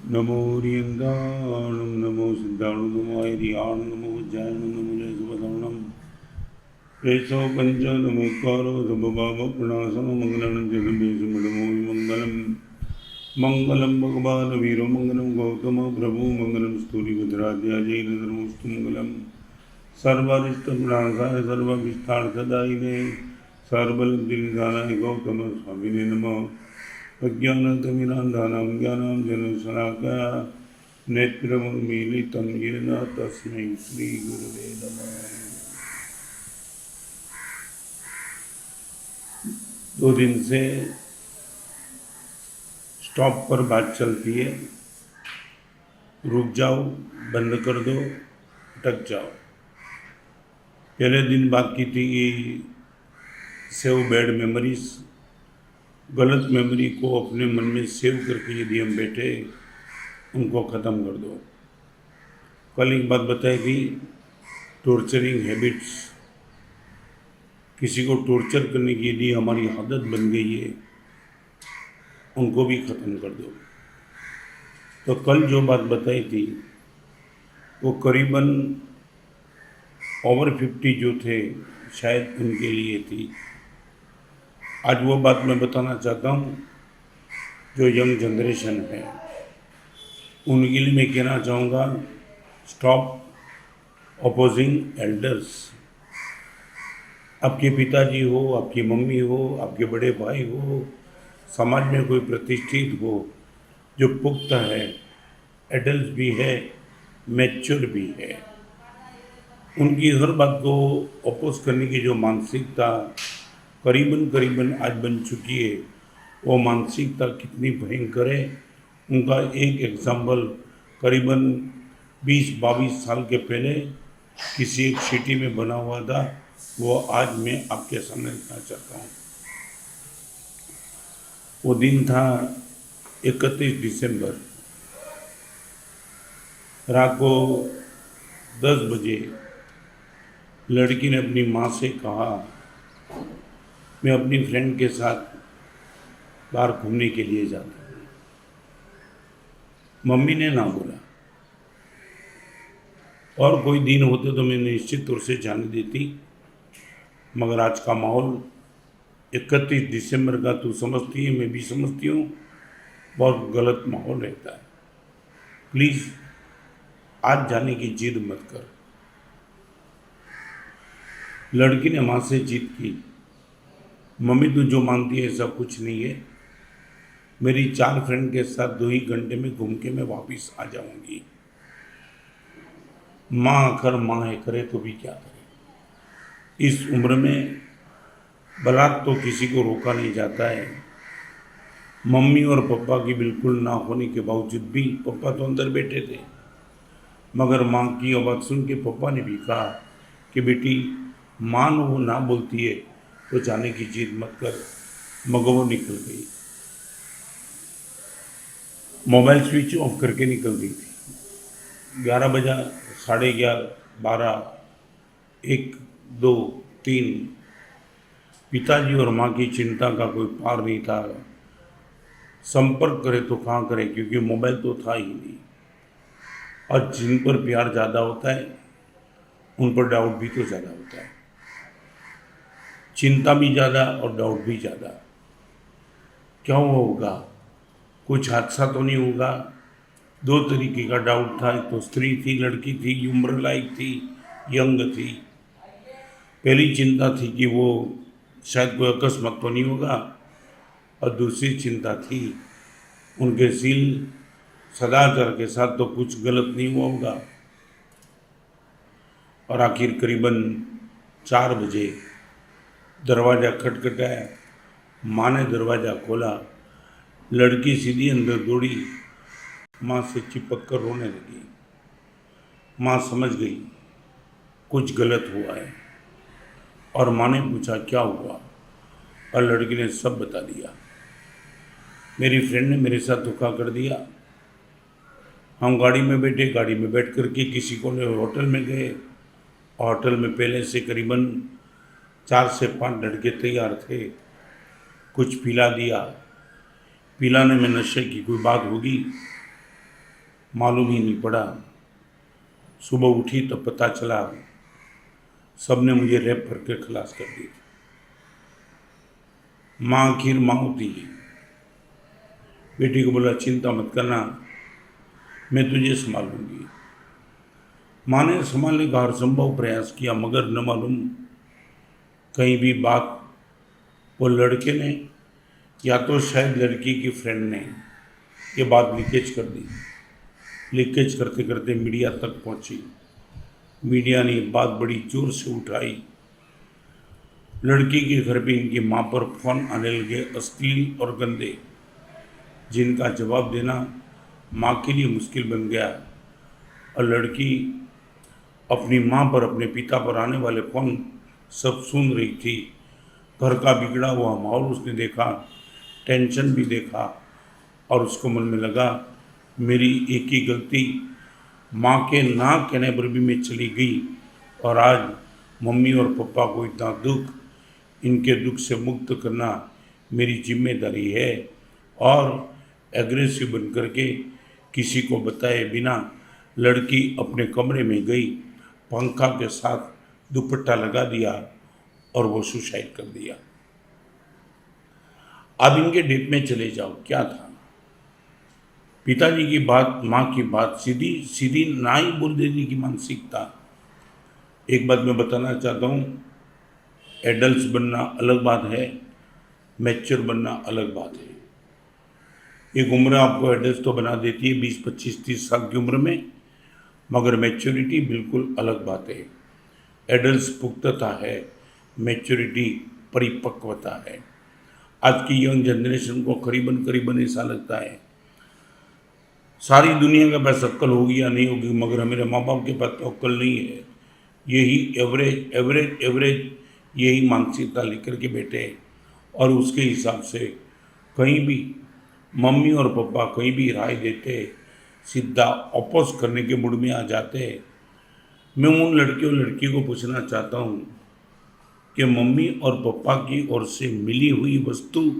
नमो रियंगाणं नमो सिद्धाणं नमो हरियाणं नमो जैनं नमो जयसुभदौणं प्रेषो पञ्चनमेकारो शुभभावप्रणाशनं मङ्गलं जगदीशमनमो मङ्गलं मङ्गलं भगवान् वीरो मङ्गलं गौतम प्रभु मङ्गलं स्तूलिभद्राद्याजैरधर्मस्तु मङ्गलं सर्वारिष्टविनाशाय सर्वविष्टार्थदायिने सर्वलब्धिनिधानाय गौतम स्वामिने नमः अज्ञानतिमिरान्धानां ज्ञानाञ्जनशलाकया नेत्रमुन्मीलितं येन तस्मै श्रीगुरुवे नमः। 2 दिन से स्टॉप पर बात चलती है, रुक जाओ, बंद कर दो, अटक जाओ। पहले दिन बात की थी सेव बैड मेमोरीज, गलत मेमोरी को अपने मन में सेव करके यदि हम बैठे उनको ख़त्म कर दो। कल एक बात बताई थी, टॉर्चरिंग हैबिट्स, किसी को टॉर्चर करने की यदि हमारी आदत बन गई है उनको भी ख़त्म कर दो। तो कल जो बात बताई थी वो करीबन ओवर 50 जो थे शायद उनके लिए थी। आज वो बात मैं बताना चाहता हूँ जो यंग जनरेशन है उनके लिए मैं कहना चाहूँगा, स्टॉप अपोजिंग एल्डर्स। आपके पिताजी हो, आपकी मम्मी हो, आपके बड़े भाई हो, समाज में कोई प्रतिष्ठित हो जो पुख्ता है, एडल्ट भी है, मैच्योर भी है, उनकी हर बात को अपोज करने की जो मानसिकता करीबन आज बन चुकी है, वो मानसिकता कितनी भयंकर है उनका एक एग्जाम्पल करीबन 20-22 साल के पहले किसी एक सिटी में बना हुआ था, वो आज मैं आपके सामने रखना चाहता हूँ। वो दिन था 31 दिसंबर, रात को 10 बजे लड़की ने अपनी माँ से कहा, मैं अपनी फ्रेंड के साथ बाहर घूमने के लिए जाता हूँ। मम्मी ने ना बोला, और कोई दिन होते तो मैं निश्चित तौर से जाने देती, मगर आज का माहौल 31 दिसंबर का तू समझती है, मैं भी समझती हूँ, बहुत गलत माहौल रहता है। प्लीज़ आज जाने की जिद मत कर। लड़की ने माँ से जिद की, मम्मी तू जो मानती है ऐसा कुछ नहीं है, मेरी 4 फ्रेंड के साथ 2 ही घंटे में घूम के मैं वापस आ जाऊंगी। माँ आखिर माँ है, करे तो भी क्या करे। इस उम्र में बलात् तो किसी को रोका नहीं जाता है। मम्मी और पापा की बिल्कुल ना होने के बावजूद भी, पापा तो अंदर बैठे थे, मगर माँ की आवाज़ सुन के पापा ने भी कहा कि बेटी माँ वो ना बोलती है तो जाने की जिद मत कर, मगर वो निकल गई। मोबाइल स्विच ऑफ करके निकल गई थी। 11 बजा, 11:30, 12, 1, 2, 3, पिताजी और माँ की चिंता का कोई पार नहीं था। संपर्क करे तो कहाँ करे, क्योंकि मोबाइल तो था ही नहीं। और जिन पर प्यार ज़्यादा होता है उन पर डाउट भी तो ज़्यादा होता है, चिंता भी ज़्यादा और डाउट भी ज़्यादा। क्या होगा, कुछ हादसा तो नहीं होगा। 2 तरीके का डाउट था, एक तो स्त्री थी, लड़की थी, उम्र लायक थी, यंग थी। पहली चिंता थी कि वो शायद कोई अकस्मात तो नहीं होगा, और दूसरी चिंता थी उनके सील सदाचार के साथ तो कुछ गलत नहीं हुआ होगा। और आखिर करीबन 4 बजे दरवाज़ा खटखटाया, माँ ने दरवाज़ा खोला, लड़की सीधी अंदर दौड़ी, माँ से चिपक कर रोने लगी। माँ समझ गई कुछ गलत हुआ है, और माँ ने पूछा क्या हुआ, और लड़की ने सब बता दिया। मेरी फ्रेंड ने मेरे साथ धोखा कर दिया। हम गाड़ी में बैठे, गाड़ी में बैठ कर के किसी को होटल में गए। होटल में पहले से करीबन 4 से 5 लड़के तैयार थे, कुछ पिला दिया। पिलाने में नशे की कोई बात होगी, मालूम ही नहीं पड़ा। सुबह उठी तो पता चला सबने मुझे रेप करके खलास कर दिया। माँ आखिर माँ होती है। बेटी को बोला चिंता मत करना, मैं तुझे संभालूंगी। माँ ने संभालने का हर संभव प्रयास किया, मगर न मालूम कहीं भी बात वो लड़के ने या तो शायद लड़की की फ्रेंड ने ये बात लीकेज कर दी। लीकेज करते करते मीडिया तक पहुंची। मीडिया ने बात बड़ी जोर से उठाई। लड़की के घर पे इनकी माँ पर फोन आने लगे, अश्लील और गंदे, जिनका जवाब देना माँ के लिए मुश्किल बन गया। और लड़की अपनी माँ पर, अपने पिता पर आने वाले फोन सब सुन रही थी। घर का बिगड़ा हुआ माहौल उसने देखा, टेंशन भी देखा, और उसको मन में लगा मेरी एक ही गलती, माँ के ना कहने पर भी मैं चली गई, और आज मम्मी और पापा को इतना दुख, इनके दुख से मुक्त करना मेरी जिम्मेदारी है। और एग्रेसिव बन करके किसी को बताए बिना लड़की अपने कमरे में गई, पंखा के साथ दुपट्टा लगा दिया और वो सुसाइड कर दिया। अब इनके डेट में चले जाओ, क्या था? पिताजी की बात, माँ की बात सीधी सीधी ना ही बोल देने की मानसिकता। एक बात मैं बताना चाहता हूँ, एडल्ट बनना अलग बात है, मैच्योर बनना अलग बात है। एक उम्र आपको एडल्ट तो बना देती है 20, 25, 30 साल की उम्र में, मगर मैच्योरिटी बिल्कुल अलग बात है। एडल्ट पुख्तता है, मैच्योरिटी परिपक्वता है। आज की यंग जनरेशन को करीबन करीबन ऐसा लगता है सारी दुनिया के पास अक्ल होगी या नहीं होगी, मगर मेरे माँ बाप के पास तो अक्ल नहीं है। यही एवरेज एवरेज एवरेज यही मानसिकता लेकर के बैठे, और उसके हिसाब से कहीं भी मम्मी और पापा कहीं भी राय देते, सीधा अपोज करने के मूड में आ जाते। मैं उन लड़के और लड़की को पूछना चाहता हूँ कि मम्मी और पापा की ओर से मिली हुई वस्तु,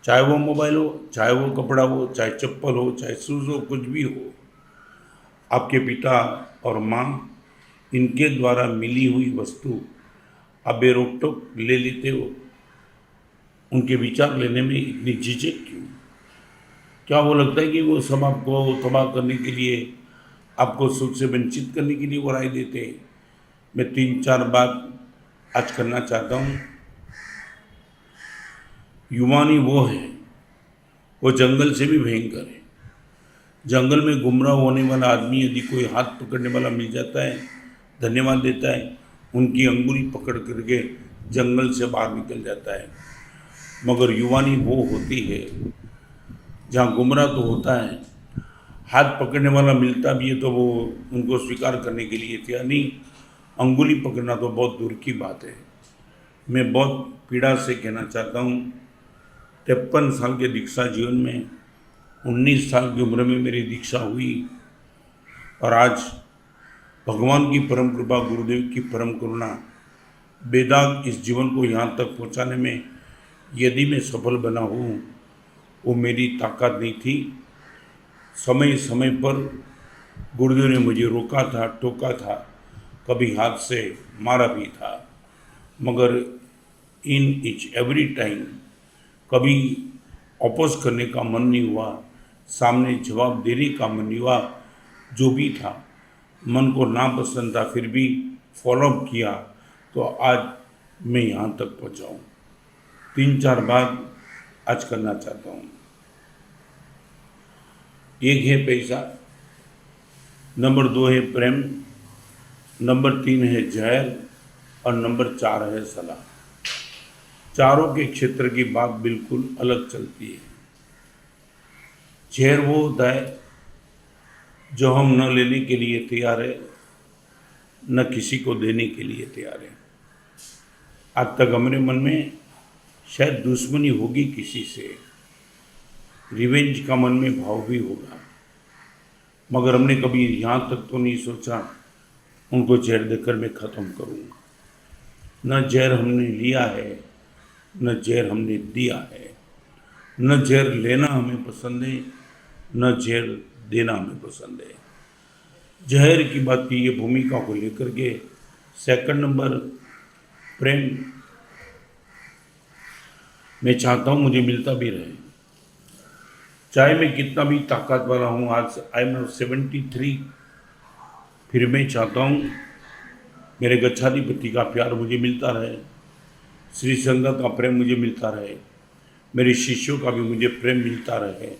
चाहे वो मोबाइल हो, चाहे वो कपड़ा हो, चाहे चप्पल हो, चाहे शूज़ हो, कुछ भी हो, आपके पिता और माँ इनके द्वारा मिली हुई वस्तु आप बेरोक टोक ले लेते हो। उनके विचार लेने में इतनी झिझक क्यों? क्या वो लगता है कि वो सब आपको तबाह करने के लिए, आपको सुख से वंचित करने के लिए वो राय देते हैं? मैं 3-4 बात आज करना चाहता हूँ। युवानी वो है, वो जंगल से भी भयंकर है। जंगल में गुमराह होने वाला आदमी यदि कोई हाथ पकड़ने वाला मिल जाता है, धन्यवाद देता है, उनकी अंगुली पकड़ करके जंगल से बाहर निकल जाता है। मगर युवानी वो होती है जहाँ गुमराह तो होता है, हाथ पकड़ने वाला मिलता भी है तो वो उनको स्वीकार करने के लिए तैयार नहीं, अंगुली पकड़ना तो बहुत दूर की बात है। मैं बहुत पीड़ा से कहना चाहता हूँ, 53 साल के दीक्षा जीवन में 19 साल की उम्र में मेरी दीक्षा हुई, और आज भगवान की परम कृपा, गुरुदेव की परम करुणा, बेदाग इस जीवन को यहाँ तक पहुँचाने में यदि मैं सफल बना हूँ, वो मेरी ताकत नहीं थी। समय समय पर गुरुदेव ने मुझे रोका था, टोका था, कभी हाथ से मारा भी था, मगर इन इच एवरी टाइम कभी अपोज करने का मन नहीं हुआ, सामने जवाब देने का मन नहीं हुआ। जो भी था, मन को नापसंद था, फिर भी फॉलोअप किया, तो आज मैं यहाँ तक पहुँचा हूँ। 3-4 बात आज करना चाहता हूँ। एक है पैसा, नंबर 2 है प्रेम, नंबर 3 है जहर, और नंबर 4 है सलाह। चारों के क्षेत्र की बात बिल्कुल अलग चलती है। जहर वो होता है जो हम न लेने के लिए तैयार है, न किसी को देने के लिए तैयार है। आज तक हमारे मन में शायद दुश्मनी होगी किसी से, रिवेंज का मन में भाव भी होगा, मगर हमने कभी यहाँ तक तो नहीं सोचा उनको जहर देकर मैं ख़त्म करूँगा। न जहर हमने लिया है, न जहर हमने दिया है। न जहर लेना हमें पसंद है, न जहर देना हमें पसंद है। जहर की बात की ये भूमिका को लेकर के सेकंड नंबर प्रेम, मैं चाहता हूँ मुझे मिलता भी रहे, चाहे मैं कितना भी ताकत वाला हूँ। आज आई एम 73, फिर मैं चाहता हूँ मेरे गच्छाधिपति का प्यार मुझे मिलता रहे, श्री संघ का प्रेम मुझे मिलता रहे, मेरे शिष्यों का भी मुझे प्रेम मिलता रहे,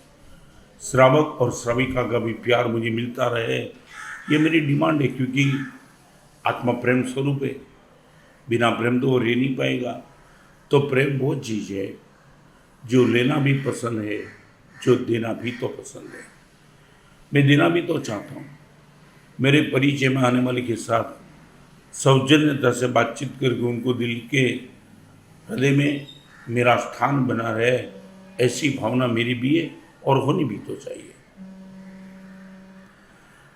श्रावक और श्राविका का भी प्यार मुझे मिलता रहे। ये मेरी डिमांड है, क्योंकि आत्मा प्रेम स्वरूप है, बिना प्रेम तो वो रह नहीं पाएगा। तो प्रेम वो चीज़ है जो लेना भी पसंद है, जो देना भी तो पसंद है। मैं देना भी तो चाहता हूँ। मेरे परिचय में आने वाले के साथ सौजन्यता से बातचीत करके उनको दिल के हृदय में मेरा स्थान बना रहे, ऐसी भावना मेरी भी है और होनी भी तो चाहिए।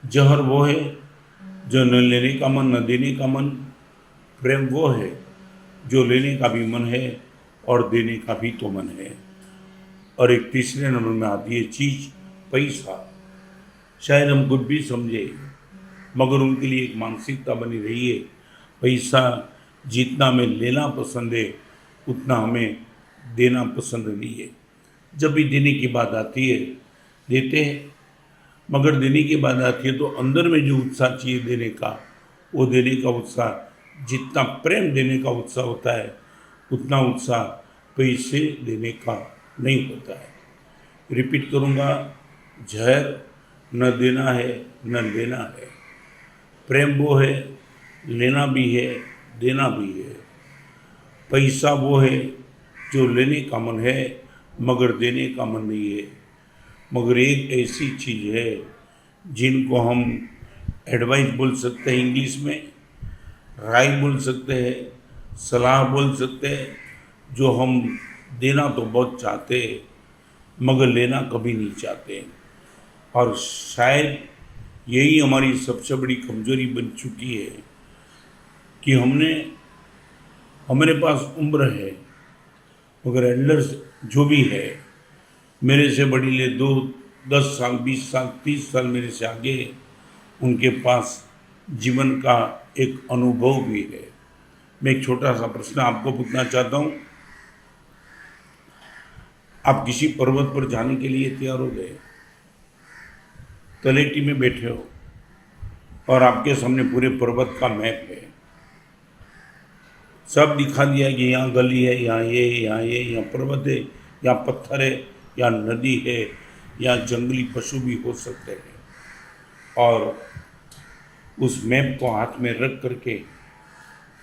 जहर वो है जो न लेने का मन न देने का मन, प्रेम वो है जो लेने का भी मन है और देने का भी तो मन है। और एक तीसरे नंबर में आती है चीज़ पैसा। शायद हम कुछ भी समझे, मगर उनके लिए एक मानसिकता बनी रही है, पैसा जितना हमें लेना पसंद है उतना हमें देना पसंद नहीं है। जब भी देने की बात आती है देते हैं, मगर देने की बात आती है तो अंदर में जो उत्साह चाहिए देने का, वो देने का उत्साह, जितना प्रेम देने का उत्साह होता है उतना उत्साह पैसे देने का नहीं होता है। रिपीट करूँगा, जहर न देना है न लेना है। प्रेम वो है, लेना भी है देना भी है। पैसा वो है जो लेने का मन है मगर देने का मन नहीं है। मगर एक ऐसी चीज़ है जिनको हम एडवाइस बोल सकते हैं, इंग्लिश में राय बोल सकते हैं, सलाह बोल सकते हैं, जो हम देना तो बहुत चाहते हैं मगर लेना कभी नहीं चाहते। और शायद यही हमारी सबसे बड़ी कमजोरी बन चुकी है कि हमारे पास उम्र है मगर एल्डर्स जो भी है, मेरे से बड़ी ले 10 साल 20 साल 30 साल मेरे से आगे, उनके पास जीवन का एक अनुभव भी है। मैं एक छोटा सा प्रश्न आपको पूछना चाहता हूँ। आप किसी पर्वत पर जाने के लिए तैयार हो गए, तलेटी में बैठे हो और आपके सामने पूरे पर्वत का मैप है, सब दिखा दिया कि यहाँ गली है, यहाँ ये, यहाँ पर्वत है, यहाँ पत्थर है, यहाँ नदी है, यहाँ जंगली पशु भी हो सकते हैं। और उस मैप को हाथ में रख करके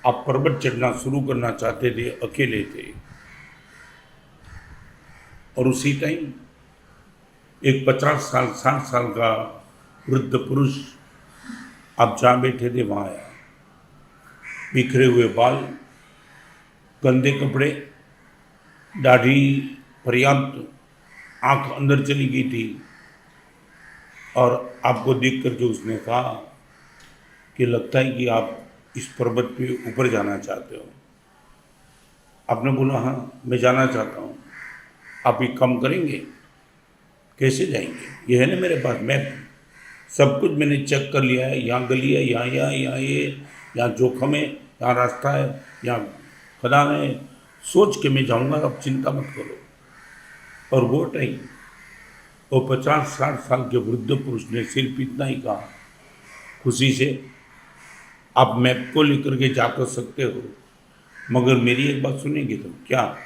आप पर्वत चढ़ना शुरू करना चाहते थे, अकेले थे। और उसी टाइम एक 50 साल 60 साल का वृद्ध पुरुष आप जहाँ बैठे थे वहाँ आया, बिखरे हुए बाल, गंदे कपड़े, दाढ़ी पर्याप्त, आंख अंदर चली गई थी। और आपको देख करके उसने कहा कि लगता है कि आप इस पर्वत पे ऊपर जाना चाहते हो। आपने बोला हाँ मैं जाना चाहता हूँ। आप ये कम करेंगे? कैसे जाएंगे? ये है ना मेरे पास मैप, सब कुछ मैंने चेक कर लिया है, यहाँ गली है, यहाँ ये, यहाँ जोखम है, यहाँ रास्ता है, यहाँ खदान है, सोच के मैं जाऊँगा, अब चिंता मत करो। और वो टाइम वो 50-60 साल के वृद्ध पुरुष ने सिर्फ इतना ही कहा, खुशी से आप मैप को लेकर के जा कर सकते हो, मगर मेरी एक बात सुनेंगे तो क्या?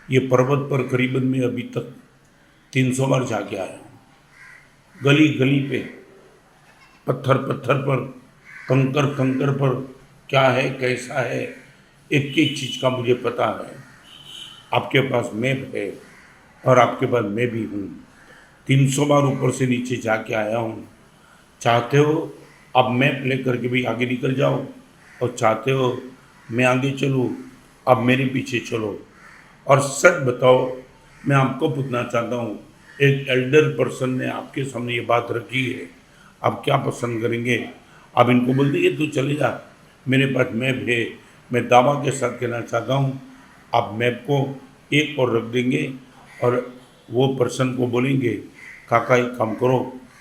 ये पर्वत पर करीबन मैं अभी तक 300 बार जाके आया हूँ। गली गली पे, पत्थर पत्थर पर, कंकर कंकर पर क्या है कैसा है, एक एक चीज़ का मुझे पता है। आपके पास मैप है और आपके पास मैं भी हूँ। 300 बार ऊपर से नीचे जाके आया हूँ। चाहते हो आप मैप लेकर के भी आगे निकल जाओ, और चाहते हो मैं आगे चलूँ, आप मेरे पीछे चलो। और सच बताओ, मैं आपको पूछना चाहता हूँ, एक एल्डर पर्सन ने आपके सामने ये बात रखी है, आप क्या पसंद करेंगे? आप इनको बोल देंगे तू चले जा, मेरे पास मैप है। मैं दावा के साथ कहना चाहता हूँ, आप मैप को एक और रख देंगे और वो पर्सन को बोलेंगे काका एक काम करो,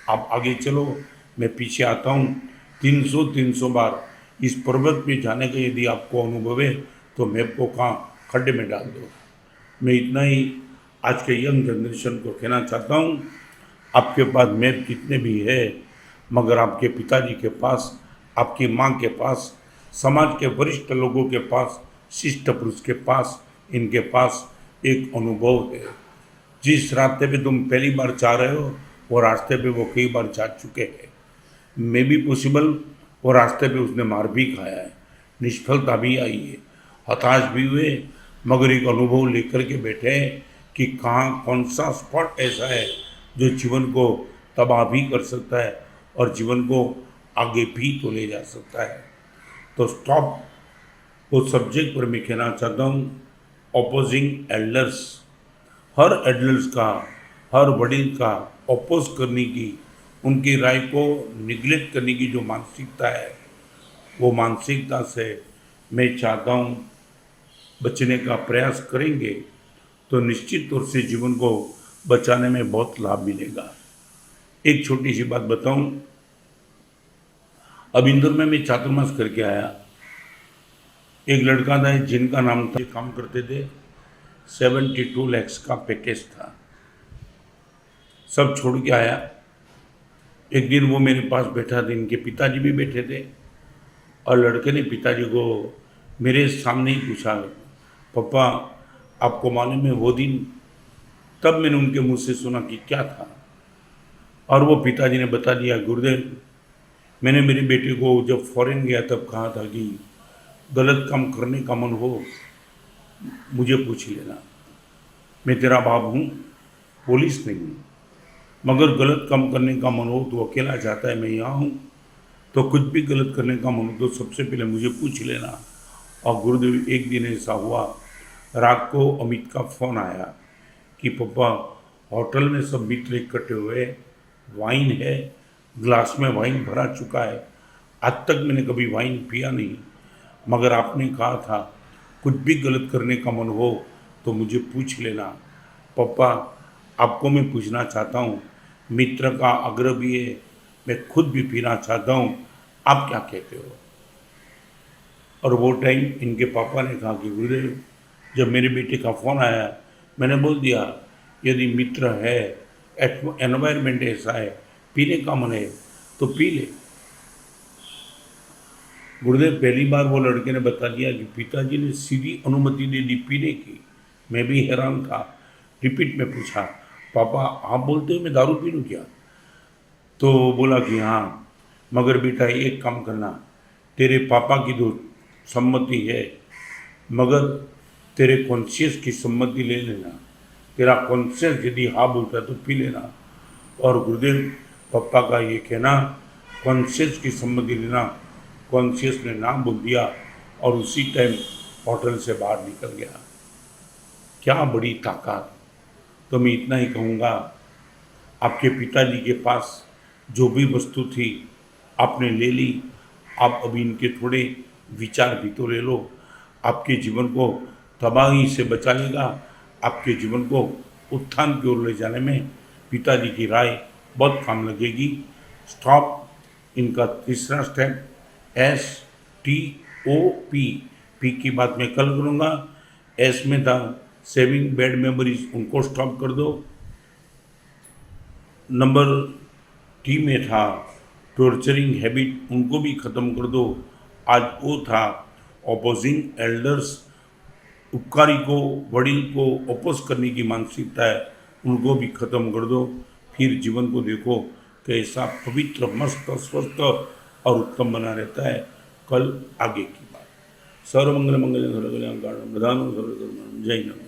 आप आगे चलो, मैं पीछे आता हूँ। 300 बार इस पर्वत पे जाने का यदि आपको अनुभव है तो मैप को कहाँ खड्डे में डाल दो। मैं इतना ही आज के यंग जनरेशन को कहना चाहता हूँ, आपके पास मैप कितने भी है, मगर आपके पिताजी के पास, आपकी माँ के पास, समाज के वरिष्ठ लोगों के पास, शिष्ट पुरुष के पास, इनके पास एक अनुभव है। जिस रास्ते पे तुम पहली बार जा रहे हो वो रास्ते पे वो कई बार जा चुके हैं। मे बी पॉसिबल वो रास्ते पे उसने मार भी खाया है, निष्फलता भी आई है, हताश भी हुए, मगर एक अनुभव लेकर के बैठे हैं कि कहाँ कौन सा स्पॉट ऐसा है जो जीवन को तबाह भी कर सकता है और जीवन को आगे भी तो ले जा सकता है। तो स्टॉप उस सब्जेक्ट पर मैं कहना चाहता हूँ, ऑपोजिंग एल्डर्स। हर एल्डर्स का, हर वडील का अपोज करने की, उनकी राय को निगलेक्ट करने की जो मानसिकता है, वो मानसिकता से मैं चाहता हूँ बचने का प्रयास करेंगे तो निश्चित तौर से जीवन को बचाने में बहुत लाभ मिलेगा। एक छोटी सी बात बताऊं, अब इंदौर में मैं चातुर्मास करके आया। एक लड़का था जिनका नाम था, काम करते थे, 72 लाख का पैकेज था, सब छोड़ के आया। एक दिन वो मेरे पास बैठा था, इनके पिताजी भी बैठे थे, और लड़के ने पिताजी को मेरे सामने ही पूछा, पापा आपको मालूम है वो दिन? तब मैंने उनके मुंह से सुना कि क्या था, और वो पिताजी ने बता दिया, गुरुदेव मैंने मेरे बेटे को जब फॉरेन गया तब कहा था कि गलत काम करने का मन हो मुझे पूछ लेना, मैं तेरा बाप हूँ, पुलिस नहीं हूँ, मगर गलत काम करने का मन हो तो अकेला जाता है, मैं यहाँ हूँ, तो कुछ भी गलत करने का मन हो तो सबसे पहले मुझे पूछ लेना। और गुरुदेव एक दिन ऐसा हुआ, रात को अमित का फ़ोन आया कि पापा होटल में सब मित्र इकट्ठे हुए, वाइन है, ग्लास में वाइन भरा चुका है, आज तक मैंने कभी वाइन पिया नहीं, मगर आपने कहा था कुछ भी गलत करने का मन हो तो मुझे पूछ लेना। पापा आपको मैं पूछना चाहता हूँ, मित्र का आग्रह भी है, मैं खुद भी पीना चाहता हूँ, आप क्या कहते हो? और वो टाइम इनके पापा ने कहा कि गुरुदेव जब मेरे बेटे का फ़ोन आया मैंने बोल दिया यदि मित्र है, एनवायरनमेंट ऐसा है, पीने का मन है तो पी ले। गुरुदेव पहली बार वो लड़के ने बता दिया कि पिताजी ने सीधी अनुमति दे दी पीने की। मैं भी हैरान था, रिपीट में पूछा, पापा आप बोलते हो मैं दारू पी लूँ क्या? तो बोला कि हाँ, मगर बेटा एक काम करना, तेरे पापा की तो सम्मति है, मगर तेरे कॉन्शियस की सम्मति ले लेना, तेरा कॉन्शियस यदि हाँ बोलता है तो पी लेना। और गुरुदेव पापा का ये कहना, कॉन्शियस की सम्मति लेना, कॉन्शियस ने नाम बोल दिया और उसी टाइम होटल से बाहर निकल गया। क्या बड़ी ताकत! तो मैं इतना ही कहूँगा, आपके पिताजी के पास जो भी वस्तु थी आपने ले ली, आप अभी इनके थोड़े विचार भी तो ले लो, आपके जीवन को तबाही से बचा लेगा, आपके जीवन को उत्थान की ओर ले जाने में पिताजी की राय बहुत काम लगेगी। स्टॉप, इनका तीसरा स्टेप STOP, पी की बात मैं कल करूँगा। एस में था सेविंग बैड मेमोरीज, उनको स्टॉप कर दो। नंबर T में था टॉर्चरिंग हैबिट, उनको भी ख़त्म कर दो। आज वो था ऑपोजिंग एल्डर्स, उपकारी को, वडील को अपोज करने की मानसिकता है, उनको भी ख़त्म कर दो। फिर जीवन को देखो कैसा पवित्र, मस्त, स्वस्थ और उत्तम बना रहता है। कल आगे की बात। सर्वमंगल मंगल सर्वकल्याण कारणम प्रधानम सर्वधर्माणां जय हिंद।